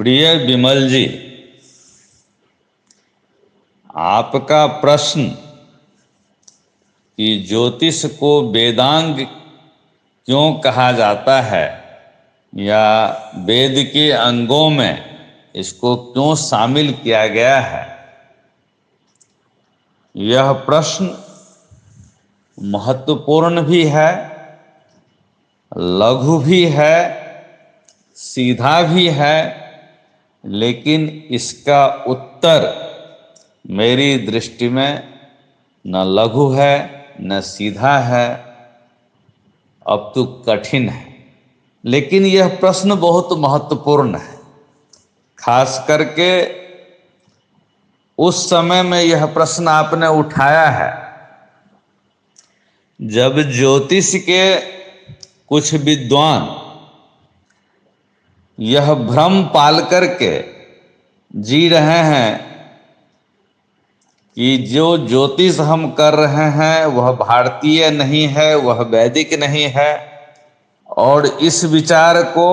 प्रिय विमल जी, आपका प्रश्न कि ज्योतिष को वेदांग क्यों कहा जाता है या वेद के अंगों में इसको क्यों शामिल किया गया है, यह प्रश्न महत्वपूर्ण भी है, लघु भी है, सीधा भी है, लेकिन इसका उत्तर मेरी दृष्टि में न लघु है न सीधा है, अब तो कठिन है। लेकिन यह प्रश्न बहुत महत्वपूर्ण है, खास करके उस समय में यह प्रश्न आपने उठाया है जब ज्योतिष के कुछ विद्वान यह भ्रम पाल करके जी रहे हैं कि जो ज्योतिष हम कर रहे हैं वह भारतीय नहीं है, वह वैदिक नहीं है, और इस विचार को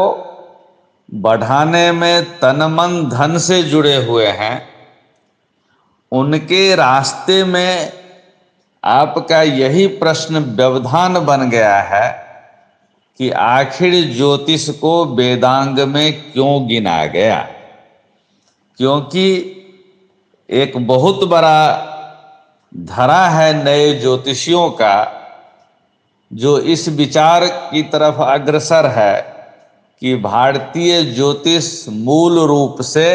बढ़ाने में तन मन धन से जुड़े हुए हैं, उनके रास्ते में आपका यही प्रश्न व्यवधान बन गया है कि आखिर ज्योतिष को वेदांग में क्यों गिना गया। क्योंकि एक बहुत बड़ा धरा है नए ज्योतिषियों का जो इस विचार की तरफ अग्रसर है कि भारतीय ज्योतिष मूल रूप से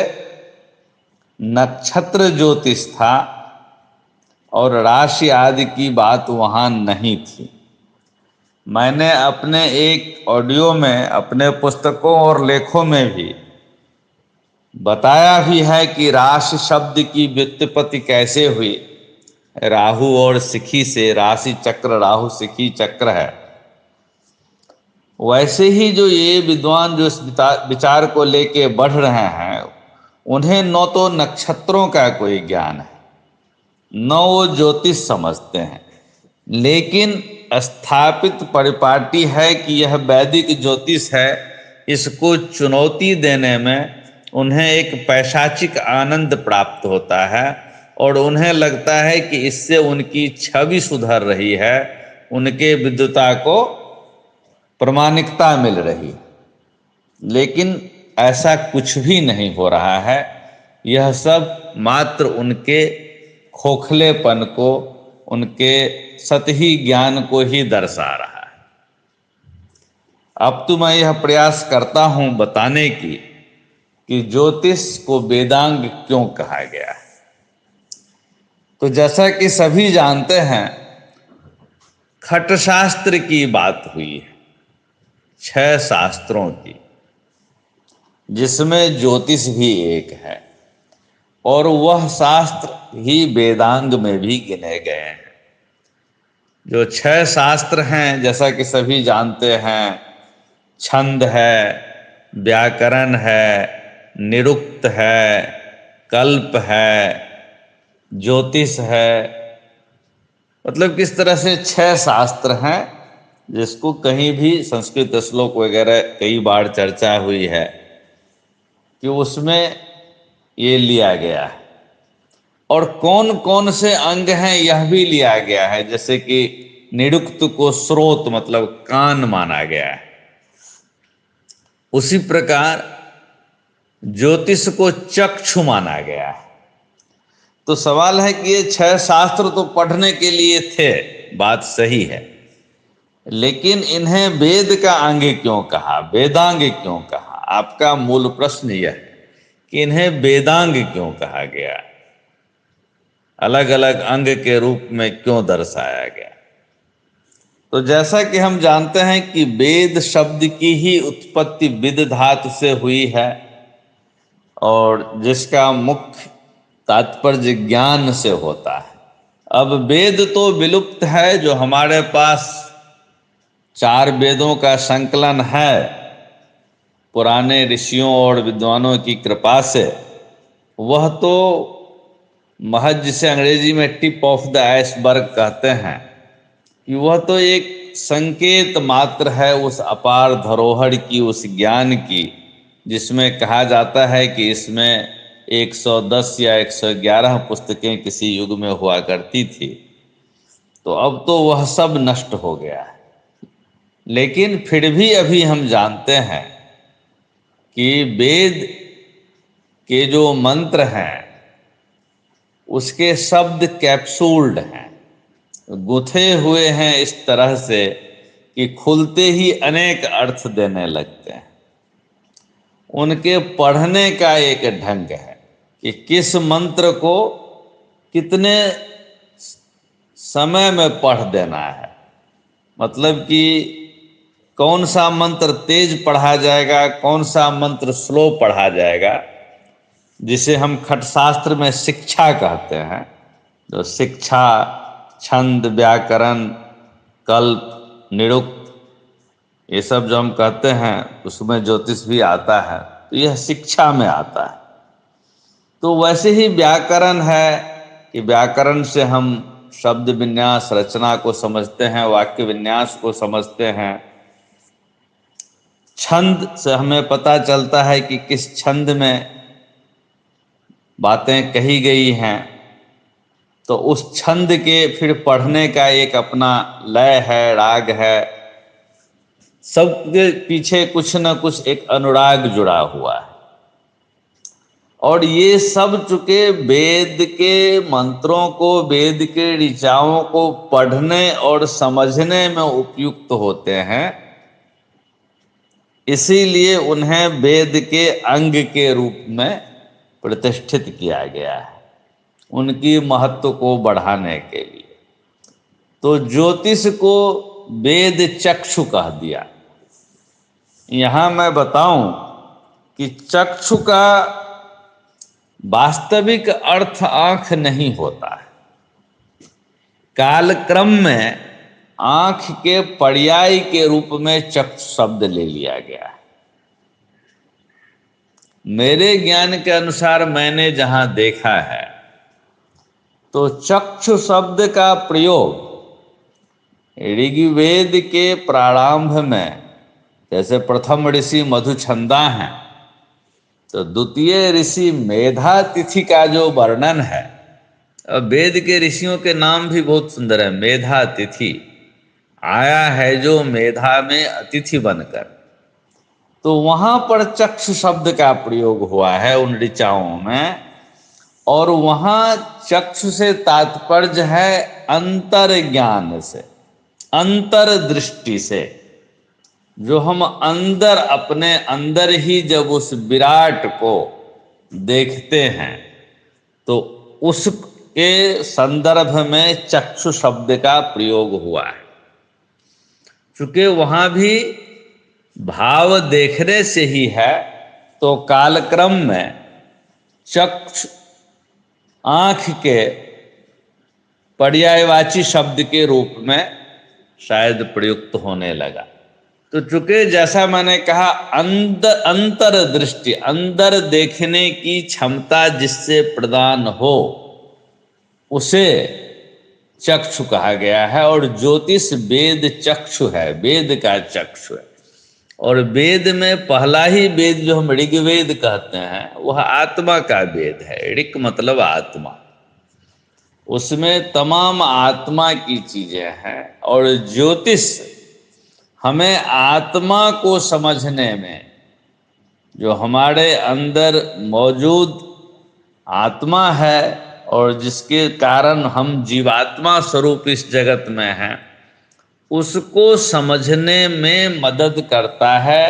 नक्षत्र ज्योतिष था और राशि आदि की बात वहाँ नहीं थी। मैंने अपने एक ऑडियो में, अपने पुस्तकों और लेखों में भी बताया भी है कि राशि शब्द की व्युत्पत्ति कैसे हुई। राहु और सिखी से राशि चक्र, राहु सिखी चक्र है। वैसे ही जो ये विद्वान जो इस विचार को लेके बढ़ रहे हैं, उन्हें न तो नक्षत्रों का कोई ज्ञान है, न वो ज्योतिष समझते हैं, लेकिन स्थापित परिपाटी है कि यह वैदिक ज्योतिष है। इसको चुनौती देने में उन्हें एक पैशाचिक आनंद प्राप्त होता है और उन्हें लगता है कि इससे उनकी छवि सुधर रही है, उनके विद्वता को प्रामाणिकता मिल रही। लेकिन ऐसा कुछ भी नहीं हो रहा है। यह सब मात्र उनके खोखलेपन को, उनके सतही ज्ञान को ही दर्शा रहा है। अब तो मैं यह प्रयास करता हूं बताने की कि ज्योतिष को वेदांग क्यों कहा गया है। तो जैसा कि सभी जानते हैं, खटशास्त्र की बात हुई है, 6 शास्त्रों की, जिसमें ज्योतिष भी एक है, और वह शास्त्र ही वेदांग में भी गिने गए हैं। जो 6 शास्त्र हैं, जैसा कि सभी जानते हैं, छंद है, व्याकरण है, निरुक्त है, कल्प है, ज्योतिष है। मतलब किस तरह से 6 शास्त्र हैं, जिसको कहीं भी संस्कृत श्लोक वगैरह कई बार चर्चा हुई है कि उसमें ये लिया गया है। और कौन कौन से अंग हैं यह भी लिया गया है। जैसे कि निरुक्त को स्रोत मतलब कान माना गया है, उसी प्रकार ज्योतिष को चक्षु माना गया है। तो सवाल है कि ये 6 शास्त्र तो पढ़ने के लिए थे, बात सही है, लेकिन इन्हें वेद का अंग क्यों कहा, वेदांग क्यों कहा। आपका मूल प्रश्न यह है कि इन्हें वेदांग क्यों कहा गया, अलग अलग अंग के रूप में क्यों दर्शाया गया। तो जैसा कि हम जानते हैं कि वेद शब्द की ही उत्पत्ति विद धातु से हुई है, और जिसका मुख्य तात्पर्य ज्ञान से होता है। अब वेद तो विलुप्त है, जो हमारे पास 4 वेदों का संकलन है पुराने ऋषियों और विद्वानों की कृपा से, वह तो महज जिसे अंग्रेजी में टिप ऑफ द आइसबर्ग कहते हैं, कि वह तो एक संकेत मात्र है उस अपार धरोहर की, उस ज्ञान की, जिसमें कहा जाता है कि इसमें 110 या 111 पुस्तकें किसी युग में हुआ करती थी, तो अब तो वह सब नष्ट हो गया है। लेकिन फिर भी अभी हम जानते हैं कि वेद के जो मंत्र हैं उसके शब्द कैप्सूल्ड हैं, गुथे हुए हैं इस तरह से कि खुलते ही अनेक अर्थ देने लगते हैं। उनके पढ़ने का एक ढंग है कि किस मंत्र को कितने समय में पढ़ देना है, मतलब कि कौन सा मंत्र तेज पढ़ा जाएगा, कौन सा मंत्र स्लो पढ़ा जाएगा, जिसे हम खटशास्त्र में शिक्षा कहते हैं। जो शिक्षा, छंद, व्याकरण, कल्प, निरुक्त, ये सब जो हम कहते हैं उसमें ज्योतिष भी आता है, तो यह शिक्षा में आता है। तो वैसे ही व्याकरण है कि व्याकरण से हम शब्द विन्यास, रचना को समझते हैं, वाक्य विन्यास को समझते हैं। छंद से हमें पता चलता है कि किस छंद में बातें कही गई हैं, तो उस छंद के फिर पढ़ने का एक अपना लय है, राग है, सबके पीछे कुछ न कुछ एक अनुराग जुड़ा हुआ है। और ये सब चूंकि वेद के मंत्रों को, वेद के ऋचाओं को पढ़ने और समझने में उपयुक्त होते हैं, इसीलिए उन्हें वेद के अंग के रूप में प्रतिष्ठित किया गया है, उनकी महत्व को बढ़ाने के लिए। तो ज्योतिष को वेद चक्षु कह दिया। यहाँ मैं बताऊं कि चक्षु का वास्तविक अर्थ आंख नहीं होता है। कालक्रम में आंख के पर्याय के रूप में चक्षु शब्द ले लिया गया है। मेरे ज्ञान के अनुसार मैंने जहां देखा है तो चक्षु शब्द का प्रयोग ऋग्वेद के प्रारंभ में, जैसे प्रथम ऋषि मधुछंदा हैं, तो द्वितीय ऋषि मेधा तिथि का जो वर्णन है, अब वेद के ऋषियों के नाम भी बहुत सुंदर है। मेधा तिथि, आया है जो मेधा में अतिथि बनकर, तो वहां पर चक्षु शब्द का प्रयोग हुआ है उन ऋचाओं में। और वहां चक्षु से तात्पर्य है अंतर ज्ञान से, अंतर दृष्टि से। जो हम अंदर, अपने अंदर ही जब उस विराट को देखते हैं, तो उसके संदर्भ में चक्षु शब्द का प्रयोग हुआ है। चूंकि वहां भी भाव देखने से ही है, तो कालक्रम में चक्षु आंख के पर्यायवाची शब्द के रूप में शायद प्रयुक्त होने लगा। तो चूंकि जैसा मैंने कहा, अंतर दृष्टि, अंदर देखने की क्षमता जिससे प्रदान हो, उसे चक्षु कहा गया है। और ज्योतिष वेद चक्षु है, वेद का चक्षु है। और वेद में पहला ही वेद जो हम ऋग्वेद कहते हैं, वह आत्मा का वेद है। ऋक् मतलब आत्मा, उसमें तमाम आत्मा की चीजें हैं। और ज्योतिष हमें आत्मा को समझने में, जो हमारे अंदर मौजूद आत्मा है और जिसके कारण हम जीवात्मा स्वरूप इस जगत में हैं, उसको समझने में मदद करता है।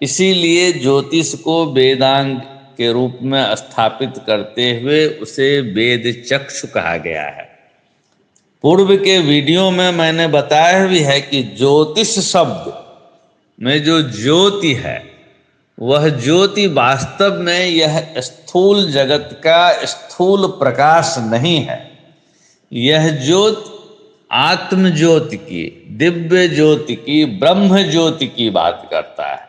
इसीलिए ज्योतिष को वेदांग के रूप में स्थापित करते हुए उसे वेद चक्षु कहा गया है। पूर्व के वीडियो में मैंने बताया भी है कि ज्योतिष शब्द में जो ज्योति है, वह ज्योति वास्तव में यह स्थूल जगत का स्थूल प्रकाश नहीं है। यह ज्योति आत्म ज्योति की, दिव्य ज्योति की, ब्रह्म ज्योति की बात करता है।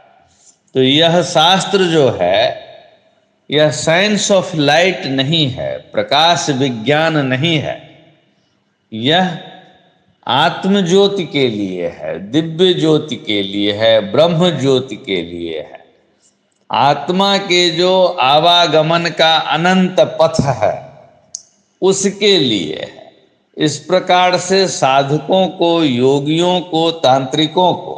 तो यह शास्त्र जो है, यह साइंस ऑफ लाइट नहीं है, प्रकाश विज्ञान नहीं है। यह आत्म ज्योति के लिए है, दिव्य ज्योति के लिए है, ब्रह्म ज्योति के लिए है। आत्मा के जो आवागमन का अनंत पथ है उसके लिए है। इस प्रकार से साधकों को, योगियों को, तांत्रिकों को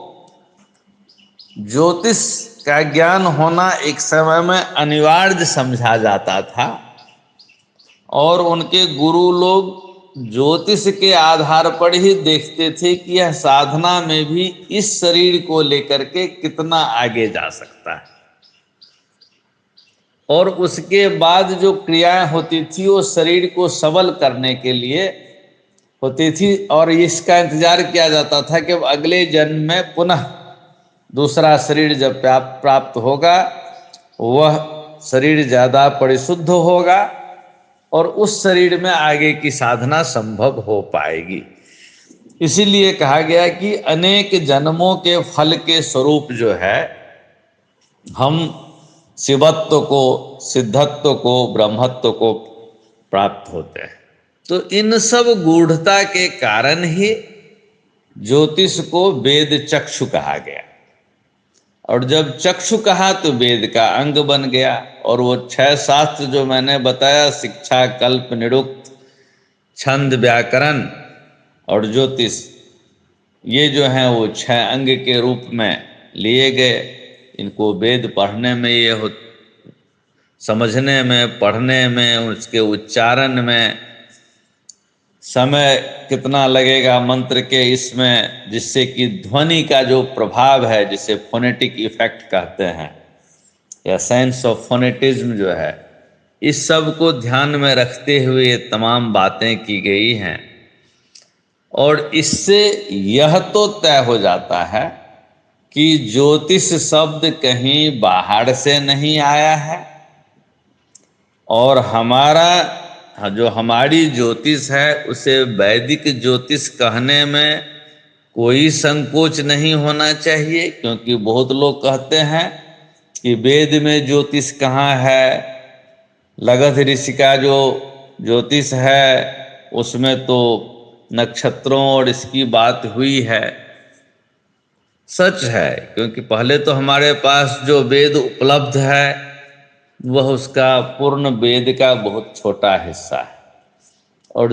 ज्योतिष का ज्ञान होना एक समय में अनिवार्य समझा जाता था और उनके गुरु लोग ज्योतिष के आधार पर ही देखते थे कि यह साधना में भी इस शरीर को लेकर के कितना आगे जा सकता है, और उसके बाद जो क्रियाएं होती थी वो शरीर को सबल करने के लिए होती थी, और इसका इंतजार किया जाता था कि अगले जन्म में पुनः दूसरा शरीर जब प्राप्त होगा वह शरीर ज़्यादा परिशुद्ध होगा और उस शरीर में आगे की साधना संभव हो पाएगी। इसीलिए कहा गया कि अनेक जन्मों के फल के स्वरूप जो है हम शिवत्व को, सिद्धत्व को, ब्रह्मत्व को प्राप्त होते हैं। तो इन सब गूढ़ता के कारण ही ज्योतिष को वेद चक्षु कहा गया, और जब चक्षु कहा तो वेद का अंग बन गया। और वो 6 शास्त्र जो मैंने बताया, शिक्षा, कल्प, निरुक्त, छंद, व्याकरण और ज्योतिष, ये जो हैं वो 6 अंग के रूप में लिए गए। इनको वेद पढ़ने में, ये समझने में, पढ़ने में, उसके उच्चारण में समय कितना लगेगा मंत्र के इसमें, जिससे कि ध्वनि का जो प्रभाव है, जिसे फोनेटिक इफेक्ट कहते हैं या साइंस ऑफ फोनेटिज्म जो है, इस सब को ध्यान में रखते हुए ये तमाम बातें की गई हैं। और इससे यह तो तय हो जाता है कि ज्योतिष शब्द कहीं बाहर से नहीं आया है, और हमारी ज्योतिष है उसे वैदिक ज्योतिष कहने में कोई संकोच नहीं होना चाहिए। क्योंकि बहुत लोग कहते हैं कि वेद में ज्योतिष कहाँ है, लगध ऋषि का जो ज्योतिष है उसमें तो नक्षत्रों और इसकी बात हुई है। सच है, क्योंकि पहले तो हमारे पास जो वेद उपलब्ध है वह उसका पूर्ण वेद का बहुत छोटा हिस्सा है, और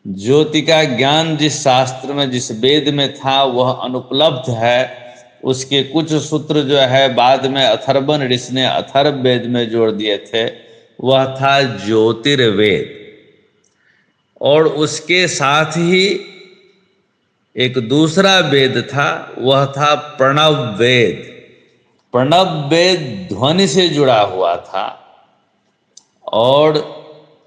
ज्योति का ज्ञान जिस शास्त्र में, जिस वेद में था वह अनुपलब्ध है। उसके कुछ सूत्र जो है बाद में अथर्वण ऋषि ने अथर्व वेद में जोड़ दिए थे, वह था ज्योतिर्वेद। और उसके साथ ही एक दूसरा वेद था, वह था प्रणव वेद। प्रणव वेद ध्वनि से जुड़ा हुआ था, और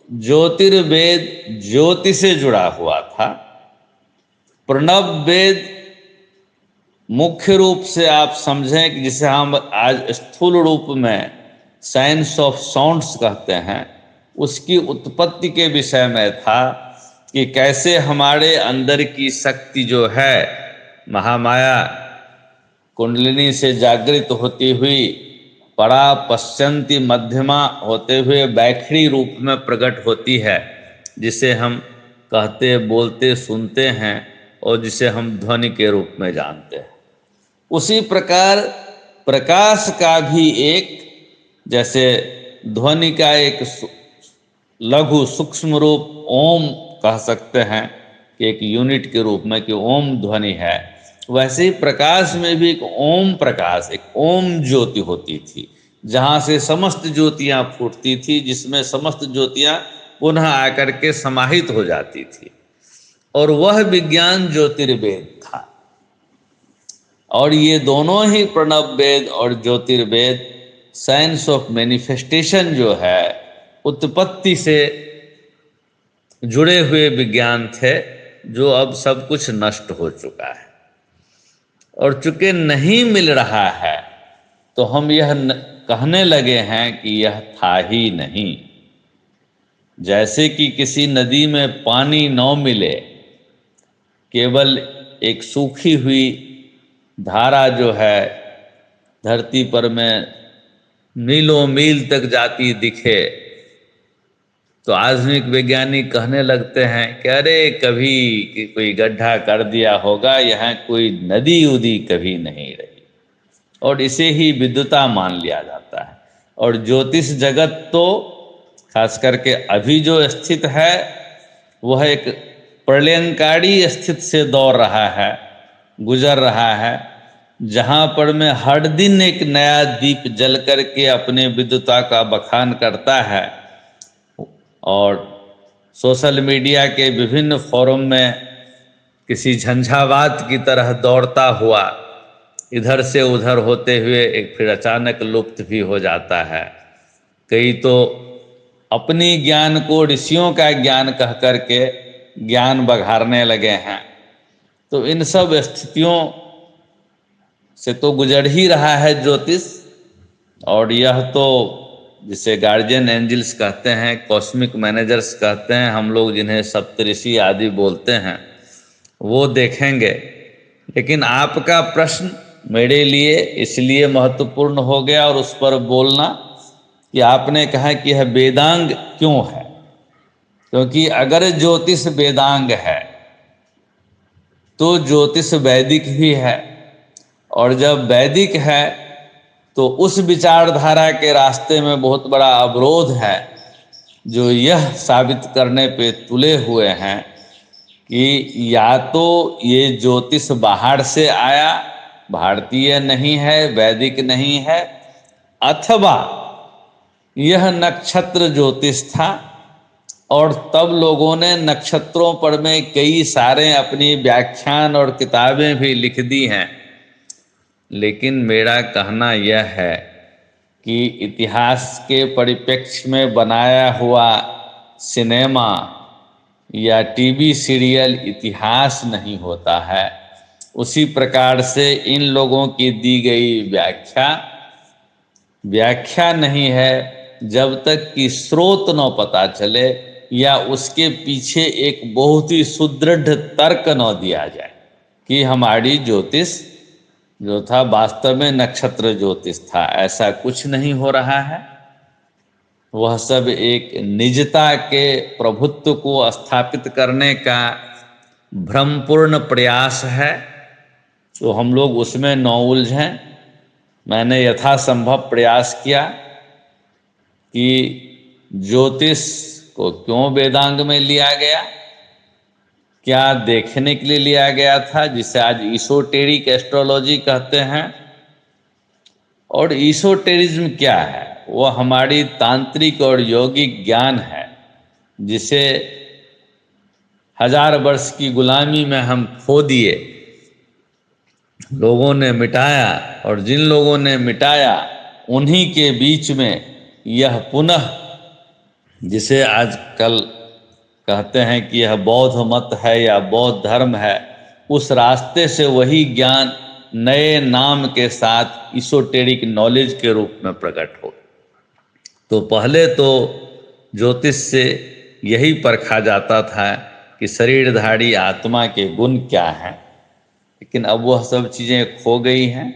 ज्योतिर्वेद ज्योति से जुड़ा हुआ था। प्रणव वेद मुख्य रूप से आप समझें कि जिसे हम आज स्थूल रूप में साइंस ऑफ साउंड्स कहते हैं, उसकी उत्पत्ति के विषय में था कि कैसे हमारे अंदर की शक्ति जो है महामाया कुंडलिनी से जागृत होती हुई परा पश्चंती मध्यमा होते हुए बैखड़ी रूप में प्रकट होती है, जिसे हम कहते, बोलते, सुनते हैं और जिसे हम ध्वनि के रूप में जानते हैं। उसी प्रकार प्रकाश का भी एक, जैसे ध्वनि का एक लघु सूक्ष्म रूप ओम कह सकते हैं कि एक यूनिट के रूप में कि ओम ध्वनि है, वैसे ही प्रकाश में भी एक ओम प्रकाश, एक ओम ज्योति होती थी, जहाँ से समस्त ज्योतियाँ फूटती थी, जिसमें समस्त ज्योतियाँ पुनः आकर के समाहित हो जाती थी, और वह विज्ञान ज्योतिर्वेद था। और ये दोनों ही प्रणव वेद और ज्योतिर्वेद साइंस ऑफ मैनिफेस्टेशन जो है, उत्पत्ति से जुड़े हुए विज्ञान थे, जो अब सब कुछ नष्ट हो चुका है। और चूंकि नहीं मिल रहा है तो हम यह कहने लगे हैं कि यह था ही नहीं। जैसे कि किसी नदी में पानी न मिले, केवल एक सूखी हुई धारा जो है धरती पर में मीलों मील तक जाती दिखे, तो आधुनिक वैज्ञानिक कहने लगते हैं कि अरे कभी कोई गड्ढा कर दिया होगा, यहाँ कोई नदी उदी कभी नहीं रही। और इसे ही विद्वता मान लिया जाता है। और ज्योतिष जगत तो खास करके अभी जो स्थित है वह एक प्रलयंकारी स्थिति से दौड़ रहा है, गुजर रहा है, जहाँ पर में हर दिन एक नया दीप जल करके अपने विद्वता का बखान करता है और सोशल मीडिया के विभिन्न फोरम में किसी झंझावात की तरह दौड़ता हुआ इधर से उधर होते हुए एक फिर अचानक लुप्त भी हो जाता है। कई तो अपनी ज्ञान को ऋषियों का ज्ञान कह करके ज्ञान बघारने लगे हैं। तो इन सब स्थितियों से तो गुजर ही रहा है ज्योतिष। और यह तो जिसे गार्जियन एंजल्स कहते हैं, कॉस्मिक मैनेजर्स कहते हैं, हम लोग जिन्हें सप्तऋषि आदि बोलते हैं, वो देखेंगे। लेकिन आपका प्रश्न मेरे लिए इसलिए महत्वपूर्ण हो गया और उस पर बोलना कि आपने कहा कि यह वेदांग क्यों है। क्योंकि अगर ज्योतिष वेदांग है तो ज्योतिष वैदिक भी है, और जब वैदिक है तो उस विचारधारा के रास्ते में बहुत बड़ा अवरोध है जो यह साबित करने पे तुले हुए हैं कि या तो ये ज्योतिष बाहर से आया, भारतीय नहीं है, वैदिक नहीं है, अथवा यह नक्षत्र ज्योतिष था और तब लोगों ने नक्षत्रों पर में कई सारे अपनी व्याख्यान और किताबें भी लिख दी हैं। लेकिन मेरा कहना यह है कि इतिहास के परिप्रेक्ष्य में बनाया हुआ सिनेमा या टीवी सीरियल इतिहास नहीं होता है। उसी प्रकार से इन लोगों की दी गई व्याख्या नहीं है जब तक कि स्रोत न पता चले या उसके पीछे एक बहुत ही सुदृढ़ तर्क न दिया जाए कि हमारी ज्योतिष जो था वास्तव में नक्षत्र ज्योतिष था। ऐसा कुछ नहीं हो रहा है। वह सब एक निजता के प्रभुत्व को स्थापित करने का भ्रमपूर्ण प्रयास है। तो हम लोग उसमें न उलझें। मैंने यथासंभव प्रयास किया कि ज्योतिष को क्यों वेदांग में लिया गया, क्या देखने के लिए लिया गया था, जिसे आज ईसोटेरिक एस्ट्रोलॉजी कहते हैं। और ईसोटेरिज्म क्या है? वह हमारी तांत्रिक और यौगिक ज्ञान है जिसे 1000 वर्ष की गुलामी में हम खो दिए, लोगों ने मिटाया, और जिन लोगों ने मिटाया उन्हीं के बीच में यह पुनः, जिसे आजकल कहते हैं कि यह बौद्ध मत है या बौद्ध धर्म है, उस रास्ते से वही ज्ञान नए नाम के साथ ईसोटेरिक नॉलेज के रूप में प्रकट हो। तो पहले तो ज्योतिष से यही परखा जाता था कि शरीरधारी आत्मा के गुण क्या हैं, लेकिन अब वह सब चीज़ें खो गई हैं।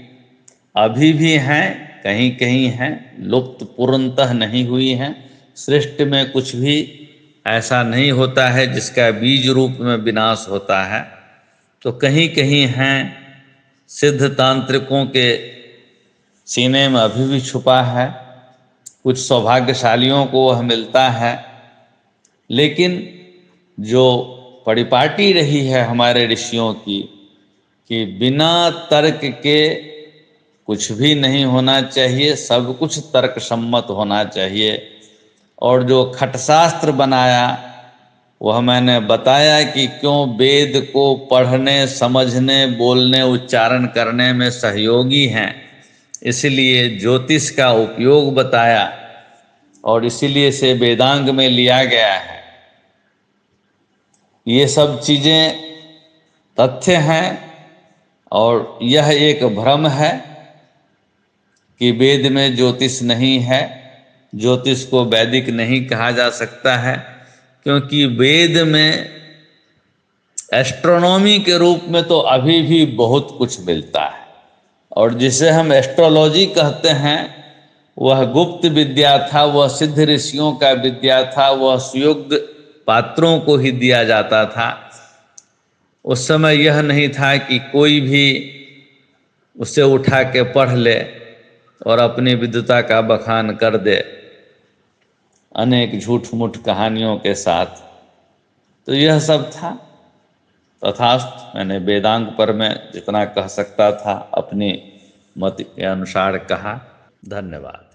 अभी भी हैं, कहीं कहीं हैं, लुप्त पूर्णतः नहीं हुई हैं। सृष्टि में कुछ भी ऐसा नहीं होता है जिसका बीज रूप में विनाश होता है। तो कहीं कहीं हैं, सिद्ध तांत्रिकों के सीने में अभी भी छुपा है, कुछ सौभाग्यशालियों को वह मिलता है। लेकिन जो परिपाटी रही है हमारे ऋषियों की कि बिना तर्क के कुछ भी नहीं होना चाहिए, सब कुछ तर्क सम्मत होना चाहिए। और जो खटशास्त्र बनाया वह मैंने बताया कि क्यों वेद को पढ़ने, समझने, बोलने, उच्चारण करने में सहयोगी हैं, इसलिए ज्योतिष का उपयोग बताया और इसीलिए से वेदांग में लिया गया है। ये सब चीज़ें तथ्य हैं और यह एक भ्रम है कि वेद में ज्योतिष नहीं है। ज्योतिष को वैदिक नहीं कहा जा सकता है क्योंकि वेद में एस्ट्रोनॉमी के रूप में तो अभी भी बहुत कुछ मिलता है। और जिसे हम एस्ट्रोलॉजी कहते हैं वह गुप्त विद्या था, वह सिद्ध ऋषियों का विद्या था, वह सुयोग्य पात्रों को ही दिया जाता था। उस समय यह नहीं था कि कोई भी उसे उठा के पढ़ ले और अपनी विद्वता का बखान कर दे अनेक झूठ मूठ कहानियों के साथ। तो यह सब था। तथास्तु, मैंने वेदांग पर मैं जितना कह सकता था अपनी मत के अनुसार कहा। धन्यवाद।